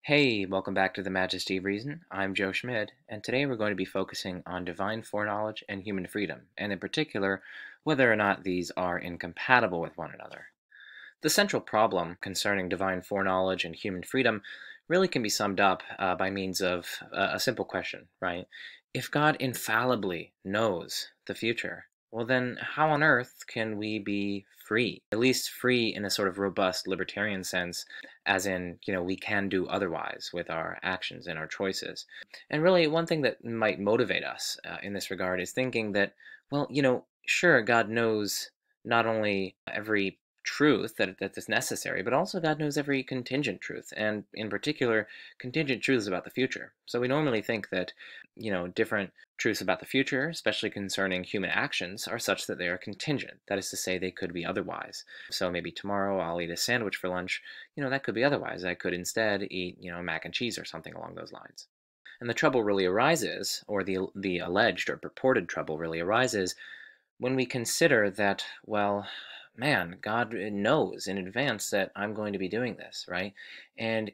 Hey, welcome back to the Majesty of Reason. I'm Joe Schmid, and today we're going to be focusing on divine foreknowledge and human freedom, and in particular, whether or not these are incompatible with one another. The central problem concerning divine foreknowledge and human freedom really can be summed up by means of a simple question, right? If God infallibly knows the future, well, then how on earth can we be free? At least free in a sort of robust libertarian sense, as in, we can do otherwise with our actions and our choices. And really, one thing that might motivate us in this regard is thinking that, well, sure, God knows not only every truth that is necessary, but also God knows every contingent truth, and in particular, contingent truths about the future. So we normally think that, different truths about the future, especially concerning human actions, are such that they are contingent. That is to say, they could be otherwise. So maybe tomorrow I'll eat a sandwich for lunch. That could be otherwise. I could instead eat, mac and cheese or something along those lines. And the trouble really arises, or the alleged or purported trouble really arises, when we consider that, well, man, God knows in advance that I'm going to be doing this, right? And,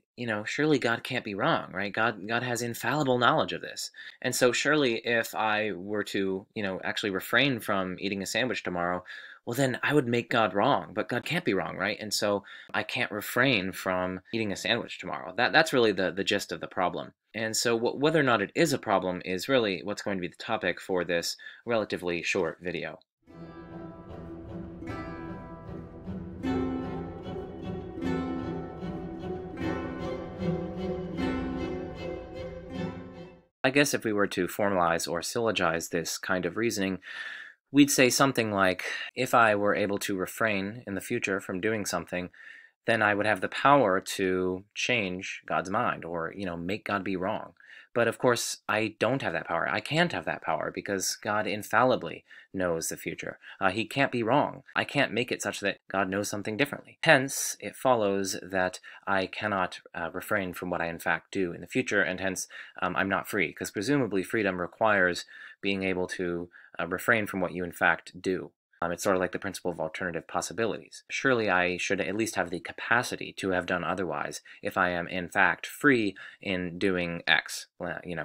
surely God can't be wrong, right? God has infallible knowledge of this. And so surely if I were to, actually refrain from eating a sandwich tomorrow, well, then I would make God wrong, but God can't be wrong, right? And so I can't refrain from eating a sandwich tomorrow. That's really the gist of the problem. And so whether or not it is a problem is really what's going to be the topic for this relatively short video. I guess if we were to formalize or syllogize this kind of reasoning, we'd say something like, if I were able to refrain in the future from doing something, then I would have the power to change God's mind or, make God be wrong. But of course, I don't have that power. I can't have that power because God infallibly knows the future. He can't be wrong. I can't make it such that God knows something differently. Hence, it follows that I cannot refrain from what I in fact do in the future, and hence I'm not free, because presumably freedom requires being able to refrain from what you in fact do. It's sort of like the principle of alternative possibilities. Surely I should at least have the capacity to have done otherwise if I am in fact free in doing X,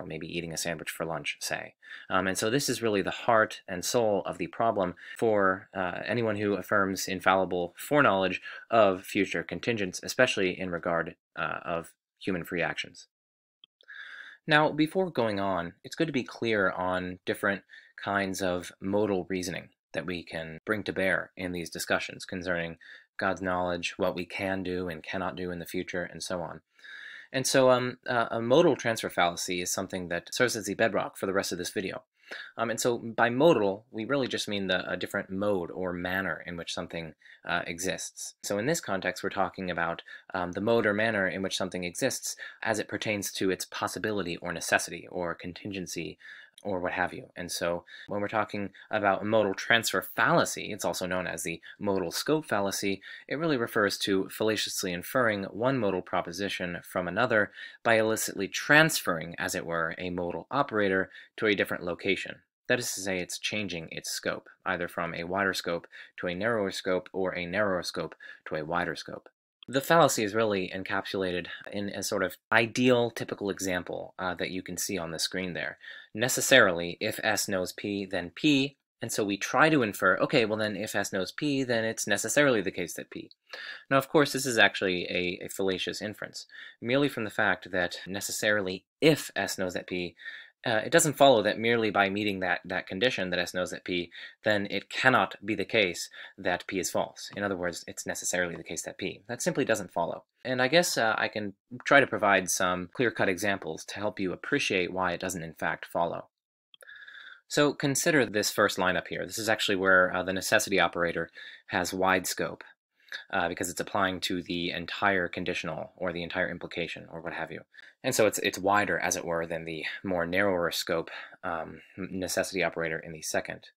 maybe eating a sandwich for lunch, say. And so this is really the heart and soul of the problem for anyone who affirms infallible foreknowledge of future contingents, especially in regard of human free actions. Now, before going on, it's good to be clear on different kinds of modal reasoning that we can bring to bear in these discussions concerning God's knowledge, what we can do and cannot do in the future, and so on. And so a modal transfer fallacy is something that serves as the bedrock for the rest of this video. And so by modal, we really just mean a different mode or manner in which something exists. So in this context, we're talking about the mode or manner in which something exists as it pertains to its possibility or necessity or contingency or what have you. And so when we're talking about a modal transfer fallacy, it's also known as the modal scope fallacy, it really refers to fallaciously inferring one modal proposition from another by illicitly transferring, as it were, a modal operator to a different location. That is to say, it's changing its scope, either from a wider scope to a narrower scope or a narrower scope to a wider scope. The fallacy is really encapsulated in a sort of ideal, typical example that you can see on the screen there. Necessarily, if S knows P, then P, and so we try to infer, okay, well then if S knows P, then it's necessarily the case that P. Now, of course, this is actually a fallacious inference, merely from the fact that necessarily if S knows that P, it doesn't follow that merely by meeting that condition that S knows that P, then it cannot be the case that P is false. In other words, it's necessarily the case that P. That simply doesn't follow. And I guess I can try to provide some clear-cut examples to help you appreciate why it doesn't in fact follow. So consider this first line up here. This is actually where the necessity operator has wide scope. Because it's applying to the entire conditional or the entire implication or what have you. And so it's wider, as it were, than the more narrower scope necessity operator in the second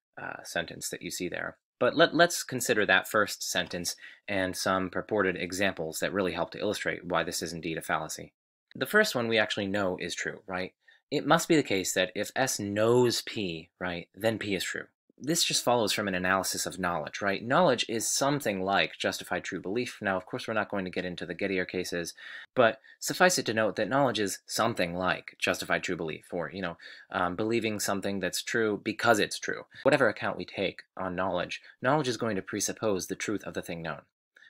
sentence that you see there. But let's consider that first sentence and some purported examples that really help to illustrate why this is indeed a fallacy. The first one we actually know is true, right? It must be the case that if S knows P, right, then P is true. this just follows from an analysis of knowledge, right? Knowledge is something like justified true belief. Now, of course, we're not going to get into the Gettier cases, but suffice it to note that knowledge is something like justified true belief, or, believing something that's true because it's true. Whatever account we take on knowledge, knowledge is going to presuppose the truth of the thing known.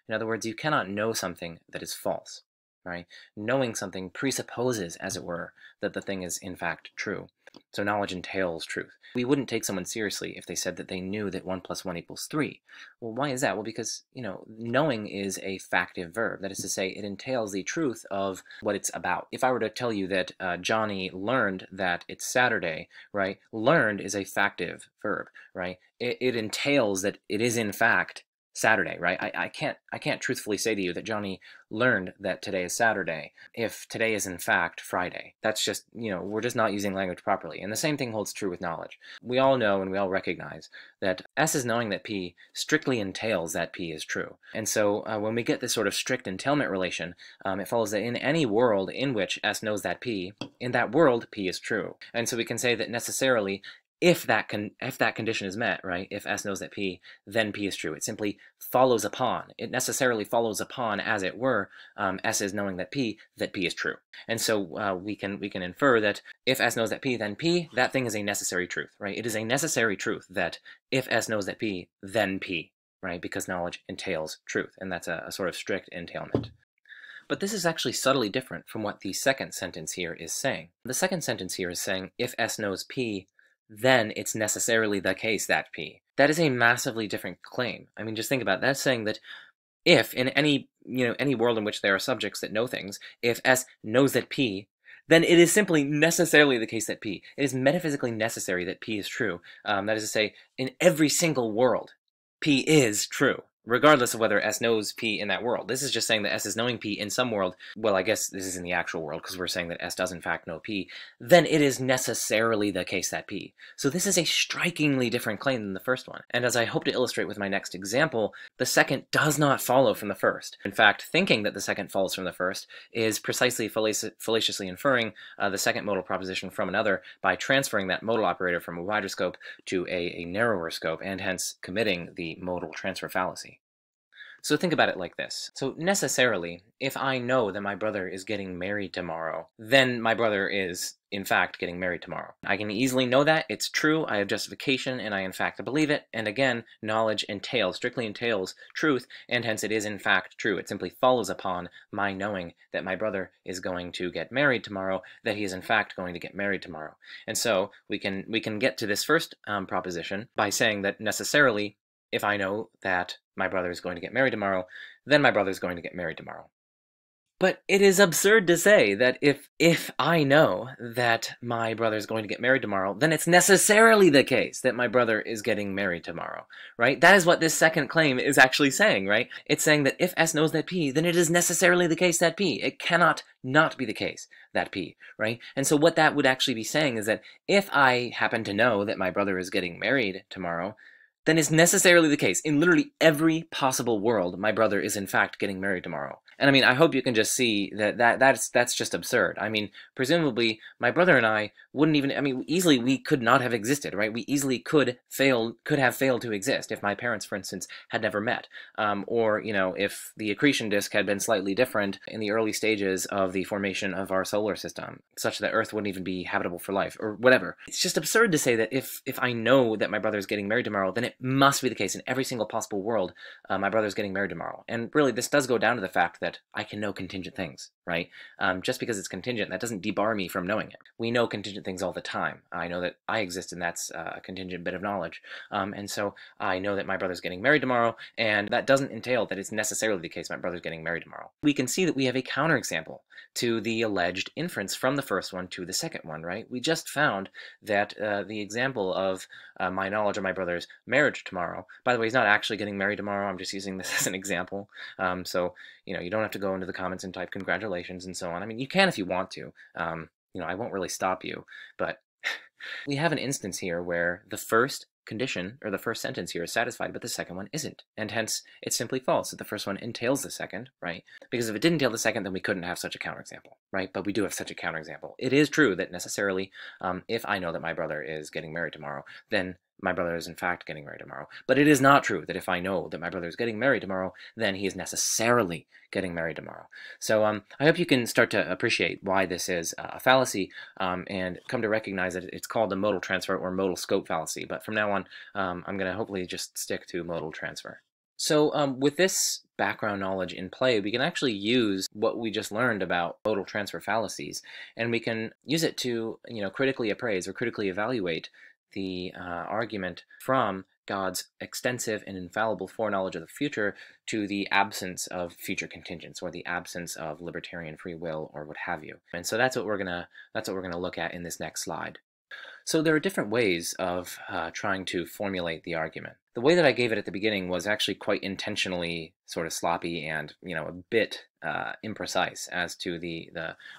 In other words, you cannot know something that is false, right? Knowing something presupposes, as it were, that the thing is in fact true. So knowledge entails truth. We wouldn't take someone seriously if they said that they knew that 1 + 1 = 3. Well, why is that? Well, because, knowing is a factive verb. That is to say, it entails the truth of what it's about. If I were to tell you that Johnny learned that it's Saturday, right? Learned is a factive verb, right? It entails that it is in fact Saturday, right? I can't truthfully say to you that Johnny learned that today is Saturday if today is in fact Friday. That's just, we're just not using language properly. And the same thing holds true with knowledge. We all know and we all recognize that S is knowing that P strictly entails that P is true. And so when we get this sort of strict entailment relation, it follows that in any world in which S knows that P, in that world P is true. And so we can say that necessarily if that condition is met, right, if S knows that P, then P is true. It simply follows upon. It necessarily follows upon, as it were, S is knowing that P is true. And so we can infer that if S knows that P, then P, that thing is a necessary truth, right? It is a necessary truth that if S knows that P, then P, right? Because knowledge entails truth, and that's a sort of strict entailment. But this is actually subtly different from what the second sentence here is saying. The second sentence here is saying if S knows P, then it's necessarily the case that P. That is a massively different claim. I mean, just think about it. That's saying that if in any world in which there are subjects that know things, if S knows that P, then it is simply necessarily the case that P. It is metaphysically necessary that P is true. That is to say, in every single world, P is true, regardless of whether S knows P in that world. This is just saying that S is knowing P in some world. Well, I guess this is in the actual world, because we're saying that S does in fact know P. Then it is necessarily the case that P. So this is a strikingly different claim than the first one. And as I hope to illustrate with my next example, the second does not follow from the first. In fact, thinking that the second follows from the first is precisely fallaciously inferring the second modal proposition from another by transferring that modal operator from a wider scope to a narrower scope, and hence committing the modal transfer fallacy. So think about it like this. So necessarily, if I know that my brother is getting married tomorrow, then my brother is, in fact, getting married tomorrow. I can easily know that. It's true. I have justification, and I, in fact, believe it. And again, knowledge strictly entails truth, and hence it is, in fact, true. It simply follows upon my knowing that my brother is going to get married tomorrow, that he is, in fact, going to get married tomorrow. And so we can get to this first proposition by saying that necessarily, if I know that my brother is going to get married tomorrow, then my brother is going to get married tomorrow. But it is absurd to say that if I know that my brother is going to get married tomorrow, then it's necessarily the case that my brother is getting married tomorrow, right? That is what this second claim is actually saying, right? It's saying that if S knows that P, then it is necessarily the case that P. It cannot not be the case that P, right? And so what that would actually be saying is that if I happen to know that my brother is getting married tomorrow, then it's necessarily the case. In literally every possible world, my brother is in fact getting married tomorrow. And I mean, I hope you can just see that's just absurd. I mean, presumably, my brother and I wouldn't even, I mean, easily we could not have existed, right? We easily could have failed to exist if my parents, for instance, had never met. Or, if the accretion disk had been slightly different in the early stages of the formation of our solar system, such that Earth wouldn't even be habitable for life, or whatever. It's just absurd to say that if I know that my brother is getting married tomorrow, then it must be the case in every single possible world my brother's getting married tomorrow. And really, this does go down to the fact that I can know contingent things, right? Just because it's contingent, that doesn't debar me from knowing it. We know contingent things all the time. I know that I exist, and that's a contingent bit of knowledge. And so I know that my brother's getting married tomorrow, and that doesn't entail that it's necessarily the case my brother's getting married tomorrow. We can see that we have a counterexample to the alleged inference from the first one to the second one, right? We just found that the example of my knowledge of my brother's marriage tomorrow, by the way, he's not actually getting married tomorrow, I'm just using this as an example. So, you don't have to go into the comments and type congratulations and so on. I mean, you can if you want to. I won't really stop you, but we have an instance here where the first condition, or the first sentence here, is satisfied, but the second one isn't. And hence, it's simply false that the first one entails the second, right? Because if it didn't entail the second, then we couldn't have such a counterexample, right? But we do have such a counterexample. It is true that necessarily, if I know that my brother is getting married tomorrow, then my brother is in fact getting married tomorrow. But it is not true that if I know that my brother is getting married tomorrow, then he is necessarily getting married tomorrow. So I hope you can start to appreciate why this is a fallacy and come to recognize that it's called the modal transfer or modal scope fallacy. But from now on, I'm going to hopefully just stick to modal transfer. So with this background knowledge in play, we can actually use what we just learned about modal transfer fallacies, and we can use it to, critically appraise or critically evaluate the argument from God's extensive and infallible foreknowledge of the future to the absence of future contingents or the absence of libertarian free will or what have you. And so that's what we're gonna look at in this next slide. So there are different ways of trying to formulate the argument. The way that I gave it at the beginning was actually quite intentionally sort of sloppy and a bit imprecise as to the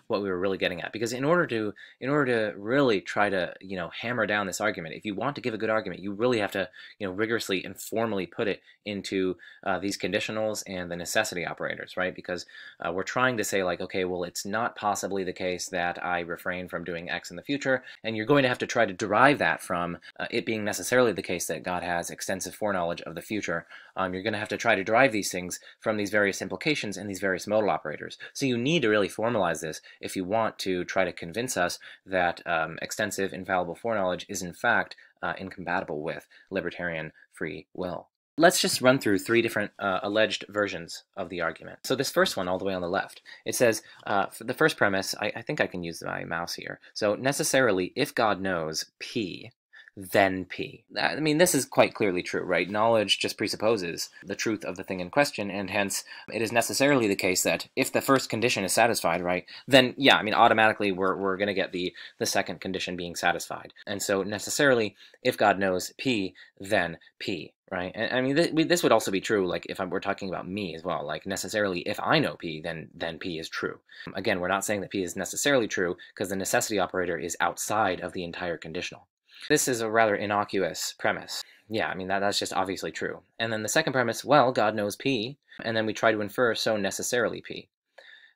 what we were really getting at. Because in order to really try to hammer down this argument, if you want to give a good argument, you really have to rigorously and formally put it into these conditionals and the necessity operators, right? Because we're trying to say like, okay, well, it's not possibly the case that I refrain from doing X in the future, and you're going to have to try to derive that from it being necessarily the case that God has extensive foreknowledge of the future. You're going to have to try to derive these things from these various implications and these various modal operators. So you need to really formalize this if you want to try to convince us that extensive infallible foreknowledge is in fact incompatible with libertarian free will. Let's just run through three different alleged versions of the argument. So this first one, all the way on the left, it says, for the first premise, I think I can use my mouse here. So necessarily, if God knows P, then P. I mean, this is quite clearly true, right? Knowledge just presupposes the truth of the thing in question, and hence it is necessarily the case that if the first condition is satisfied, right, then yeah, I mean, automatically we're going to get the second condition being satisfied. And so necessarily, if God knows P, then P. Right, and I mean this would also be true. Like if we're talking about me as well. Like necessarily, if I know P, then P is true. Again, we're not saying that P is necessarily true because the necessity operator is outside of the entire conditional. This is a rather innocuous premise. Yeah, I mean that's just obviously true. And then the second premise, well, God knows P, and then we try to infer so necessarily P.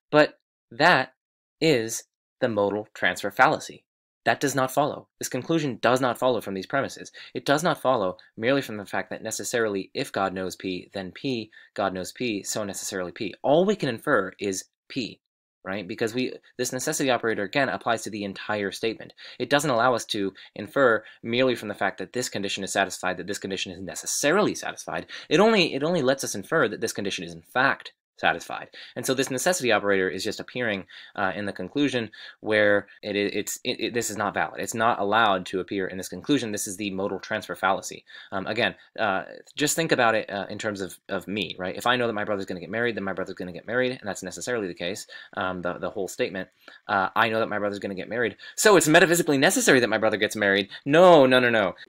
But that is the modal transfer fallacy. That does not follow. This conclusion does not follow from these premises. It does not follow merely from the fact that necessarily if God knows P, then P, God knows P, so necessarily P. All we can infer is P, right? Because this necessity operator, again, applies to the entire statement. It doesn't allow us to infer merely from the fact that this condition is satisfied, that this condition is necessarily satisfied. It only lets us infer that this condition is in fact satisfied. And so this necessity operator is just appearing in the conclusion where this is not valid. It's not allowed to appear in this conclusion. This is the modal transfer fallacy. Again, just think about it in terms of me, right? If I know that my brother's going to get married, then my brother's going to get married, and that's necessarily the case, the whole statement. I know that my brother's going to get married, so it's metaphysically necessary that my brother gets married. No.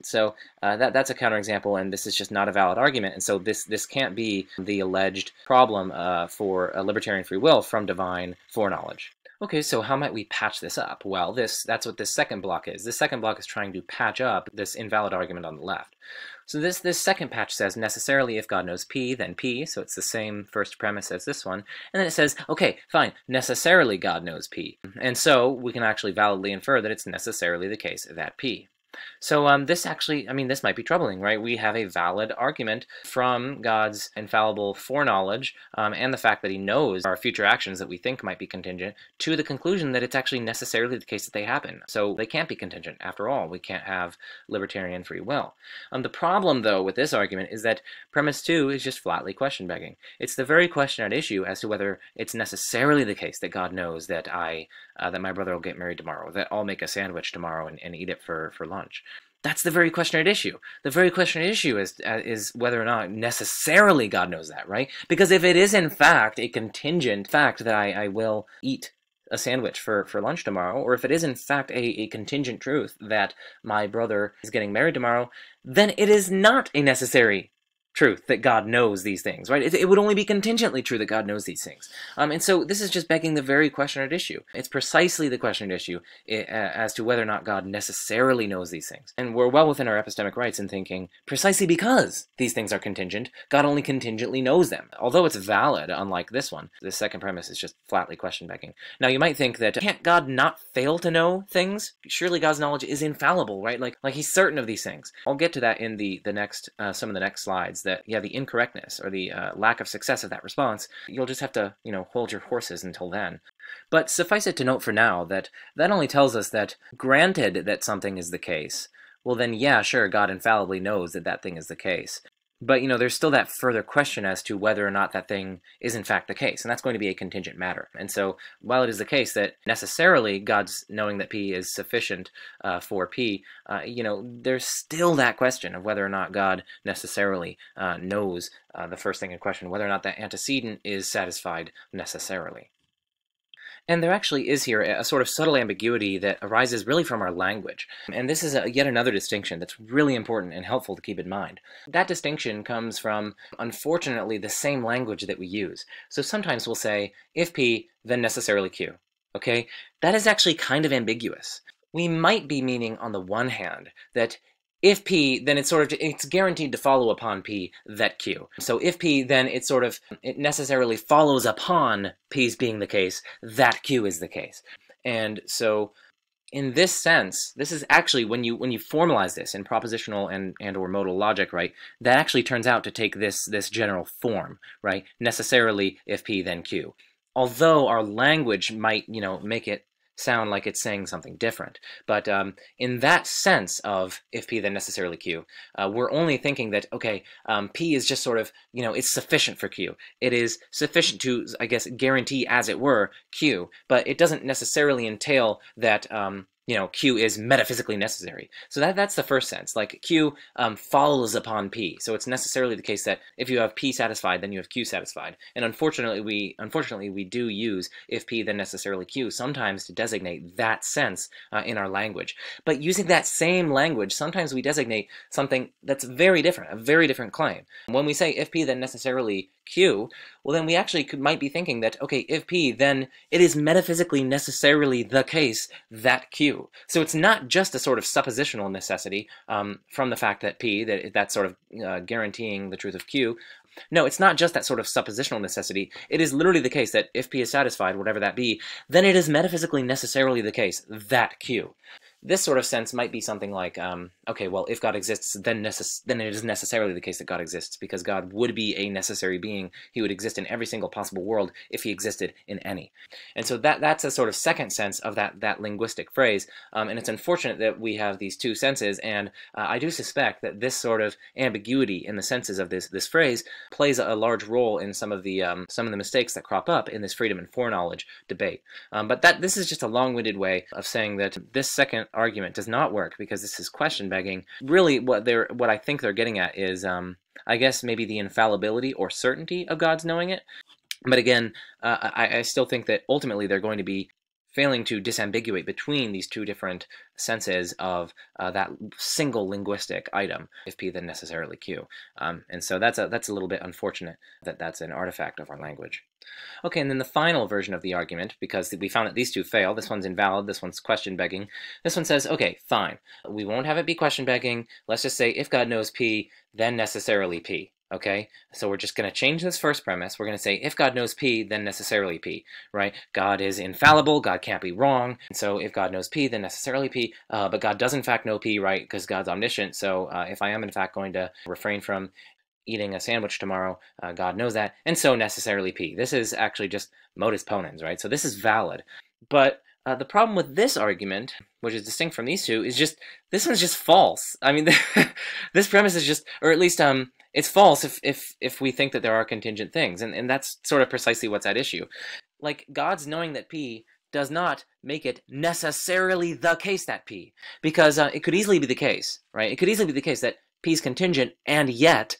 So that's a counterexample, and this is just not a valid argument, and so this can't be the alleged problem for libertarian free will from divine foreknowledge. Okay, so how might we patch this up? Well, that's what this second block is. This second block is trying to patch up this invalid argument on the left. So this second patch says necessarily if God knows P, then P, so it's the same first premise as this one. And then it says, okay, fine, necessarily God knows P. And so we can actually validly infer that it's necessarily the case that P. So this actually, I mean, this might be troubling, right? We have a valid argument from God's infallible foreknowledge and the fact that he knows our future actions that we think might be contingent to the conclusion that it's actually necessarily the case that they happen. So they can't be contingent. After all, we can't have libertarian free will. The problem, though, with this argument is that premise 2 is just flatly question begging. It's the very question at issue as to whether it's necessarily the case that God knows that that my brother will get married tomorrow, that I'll make a sandwich tomorrow and eat it for lunch. That's the very question at issue. The very question at issue is whether or not necessarily God knows that, right? Because if it is in fact a contingent fact that I will eat a sandwich for lunch tomorrow, or if it is in fact a contingent truth that my brother is getting married tomorrow, then it is not a necessary truth that God knows these things, right? It would only be contingently true that God knows these things. And so this is just begging the very question at issue. It's precisely the question at issue as to whether or not God necessarily knows these things. And we're well within our epistemic rights in thinking, precisely because these things are contingent, God only contingently knows them. Although it's valid, unlike this one, this second premise is just flatly question begging. Now you might think that, can't God not fail to know things? Surely God's knowledge is infallible, right? Like he's certain of these things. I'll get to that in the next, some of the next slides. That, yeah, the incorrectness or the lack of success of that response, you'll just have to, hold your horses until then. But suffice it to note for now that that only tells us that, granted that something is the case, well then, yeah, sure, God infallibly knows that that thing is the case. But, there's still that further question as to whether or not that thing is in fact the case, and that's going to be a contingent matter. And so, while it is the case that necessarily God's knowing that P is sufficient for P, there's still that question of whether or not God necessarily knows the first thing in question, whether or not that antecedent is satisfied necessarily. And there actually is here a sort of subtle ambiguity that arises really from our language. And this is yet another distinction that's really important and helpful to keep in mind. That distinction comes from, unfortunately, the same language that we use. So sometimes we'll say, if P, then necessarily Q. Okay? That is actually kind of ambiguous. We might be meaning, on the one hand, that if P, then it's guaranteed to follow upon P that Q. So if P, then it necessarily follows upon P's being the case that Q is the case. And so in this sense, this is actually, when you formalize this in propositional and or modal logic, right, that actually turns out to take this general form, right? Necessarily if P, then Q. Although our language might, make it sound like it's saying something different. But in that sense of if P then necessarily Q, we're only thinking that, okay, P is just sort of, it's sufficient for Q. It is sufficient to, I guess, guarantee, as it were, Q, but it doesn't necessarily entail that Q is metaphysically necessary. So that's the first sense. Like Q follows upon P. So it's necessarily the case that if you have P satisfied, then you have Q satisfied. And unfortunately we do use if P then necessarily Q sometimes to designate that sense in our language. But using that same language, sometimes we designate something that's very different, a very different claim. When we say if P then necessarily Q, well then we actually might be thinking that, okay, if P, then it is metaphysically necessarily the case that Q. So it's not just a sort of suppositional necessity from the fact that P, that's sort of guaranteeing the truth of Q. No, it's not just that sort of suppositional necessity. It is literally the case that if P is satisfied, whatever that be, then it is metaphysically necessarily the case that Q. This sort of sense might be something like, okay, well, if God exists, then it is necessarily the case that God exists, because God would be a necessary being. He would exist in every single possible world if he existed in any. And so that's a sort of second sense of that linguistic phrase, and it's unfortunate that we have these two senses, and I do suspect that this sort of ambiguity in the senses of this phrase plays a large role in some of the mistakes that crop up in this freedom and foreknowledge debate. But this is just a long-winded way of saying that this second argument does not work, because this is question begging. Really what I think they're getting at is I guess maybe the infallibility or certainty of God's knowing it. But again, I still think that ultimately they're going to be failing to disambiguate between these two different senses of that single linguistic item, if P then necessarily Q. And so that's a little bit unfortunate that that's an artifact of our language. Okay, and then the final version of the argument, because we found that these two fail, this one's invalid, this one's question begging. This one says, okay, fine, we won't have it be question begging. Let's just say if God knows P, then necessarily P. Okay, so we're just going to change this first premise. We're going to say if God knows P, then necessarily P, right? God is infallible, God can't be wrong, and so if God knows P, then necessarily P, but God does in fact know P, right, because God's omniscient, so if I am in fact going to refrain from eating a sandwich tomorrow, God knows that, and so necessarily P. This is actually just modus ponens, right? So this is valid, but the problem with this argument, which is distinct from these two, is just, this one's just false. I mean, this premise is just, or at least it's false if we think that there are contingent things, and that's sort of precisely what's at issue. Like, God's knowing that P does not make it necessarily the case that P, because it could easily be the case, right? It could easily be the case that P is contingent, and yet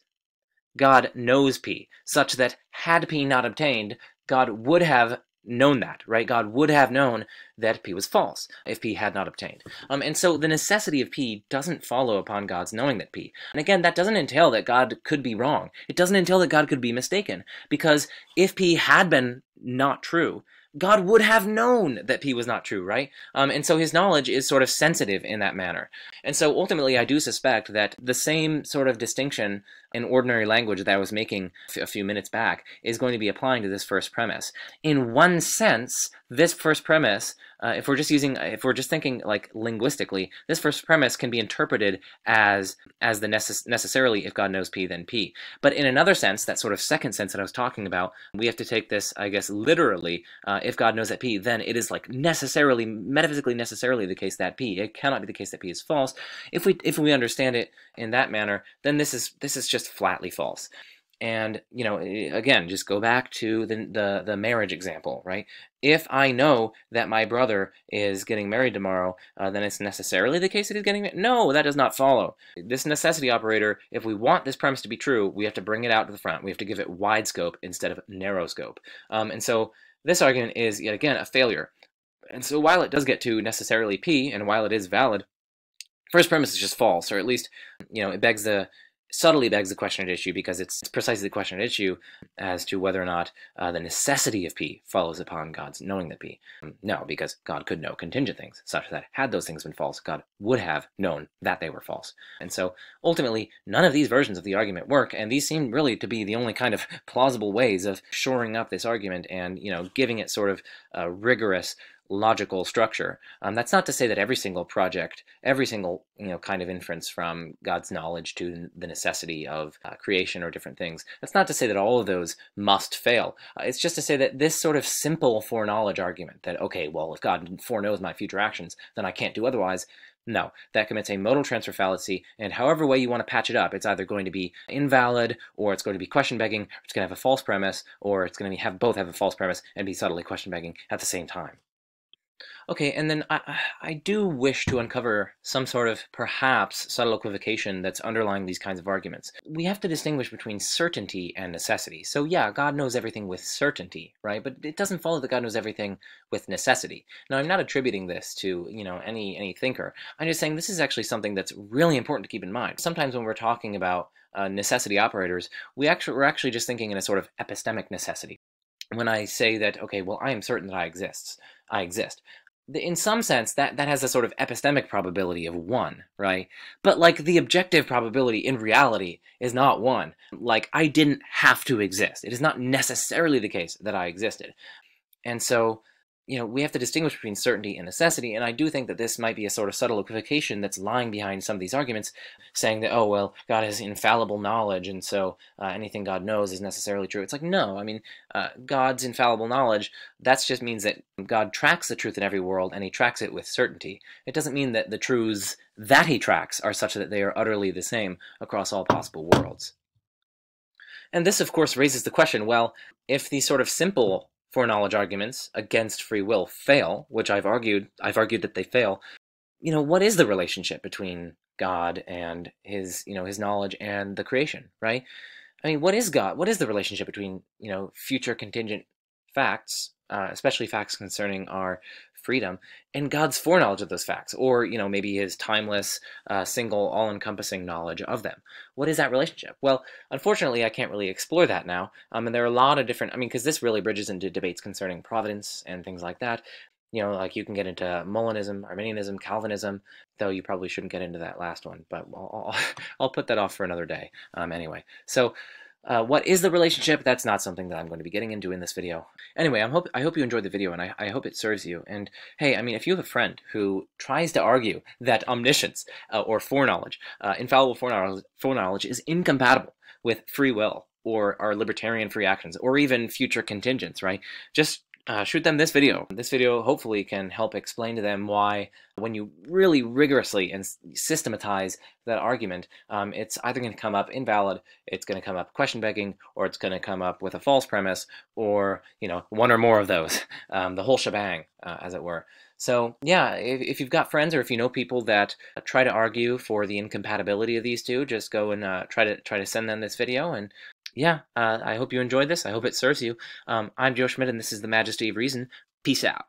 God knows P, such that had P not obtained, God would have known that, right? God would have known that P was false if P had not obtained. And so the necessity of P doesn't follow upon God's knowing that P. And again, that doesn't entail that God could be wrong. It doesn't entail that God could be mistaken, because if P had been not true, God would have known that P was not true, right? And so his knowledge is sort of sensitive in that manner. And so ultimately, I do suspect that the same sort of distinction in ordinary language that I was making a few minutes back is going to be applying to this first premise. In one sense, this first premise, if we're just thinking like linguistically, this first premise can be interpreted as the necessarily if God knows P, then P. But in another sense, that sort of second sense that I was talking about, we have to take this, I guess, literally. If God knows that P, then it is like necessarily, metaphysically necessarily the case that P. It cannot be the case that P is false. If we understand it in that manner, then this is just flatly false. And, you know, again, just go back to the marriage example, right? If I know that my brother is getting married tomorrow, then it's necessarily the case that he's getting married? No, that does not follow. This necessity operator, if we want this premise to be true, we have to bring it out to the front. We have to give it wide scope instead of narrow scope. And so this argument is, yet again, a failure. And so while it does get to necessarily P, and while it is valid, first premise is just false, or at least, you know, it subtly begs the question at issue, because it's precisely the question at issue as to whether or not the necessity of P follows upon God's knowing that P. No, because God could know contingent things, such that had those things been false, God would have known that they were false. And so ultimately, none of these versions of the argument work, and these seem really to be the only kind of plausible ways of shoring up this argument and, you know, giving it sort of rigorous logical structure. That's not to say that every single project, every single, you know, kind of inference from God's knowledge to the necessity of creation or different things, that's not to say that all of those must fail. It's just to say that this sort of simple foreknowledge argument that, okay, well, if God foreknows my future actions, then I can't do otherwise. No, that commits a modal transfer fallacy, and however way you want to patch it up, it's either going to be invalid, or it's going to be question begging, or it's going to have a false premise, or it's going to both have a false premise and be subtly question begging at the same time. Okay, and then I do wish to uncover some sort of, perhaps, subtle equivocation that's underlying these kinds of arguments. We have to distinguish between certainty and necessity. So yeah, God knows everything with certainty, right? But it doesn't follow that God knows everything with necessity. Now, I'm not attributing this to, you know, any thinker. I'm just saying this is actually something that's really important to keep in mind. Sometimes when we're talking about necessity operators, we're actually just thinking in a sort of epistemic necessity. When I say that, okay, well, I am certain that I exist. In some sense, that has a sort of epistemic probability of 1, right? But, like, the objective probability in reality is not 1. Like, I didn't have to exist. It is not necessarily the case that I existed. And so, you know, we have to distinguish between certainty and necessity, and I do think that this might be a sort of subtle equivocation that's lying behind some of these arguments, saying that, oh, well, God has infallible knowledge, and so anything God knows is necessarily true. It's like, no, I mean, God's infallible knowledge, that just means that God tracks the truth in every world, and he tracks it with certainty. It doesn't mean that the truths that he tracks are such that they are utterly the same across all possible worlds. And this, of course, raises the question, well, if these sort of simple foreknowledge arguments against free will fail, which I've argued that they fail, you know, what is the relationship between God and his knowledge and the creation, right? I mean, what is God? What is the relationship between, you know, future contingent facts, especially facts concerning our freedom, and God's foreknowledge of those facts, or, you know, maybe his timeless, single, all-encompassing knowledge of them? What is that relationship? Well, unfortunately, I can't really explore that now, and there are a lot of different, I mean, because this really bridges into debates concerning providence and things like that. You know, like you can get into Molinism, Arminianism, Calvinism, though you probably shouldn't get into that last one, but I'll put that off for another day, anyway. So, what is the relationship? That's not something that I'm going to be getting into in this video. Anyway, I hope you enjoyed the video, and I hope it serves you. And hey, I mean, if you have a friend who tries to argue that omniscience or foreknowledge, infallible foreknowledge is incompatible with free will or our libertarian free actions or even future contingents, right? Just shoot them this video. This video hopefully can help explain to them why, when you really rigorously and systematize that argument, it's either going to come up invalid, it's going to come up question begging, or it's going to come up with a false premise, or, you know, one or more of those, the whole shebang, as it were. So yeah, if you've got friends or if you know people that try to argue for the incompatibility of these two, just go and try to send them this video, and Yeah, I hope you enjoyed this. I hope it serves you. I'm Joe Schmidt, and this is The Majesty of Reason. Peace out.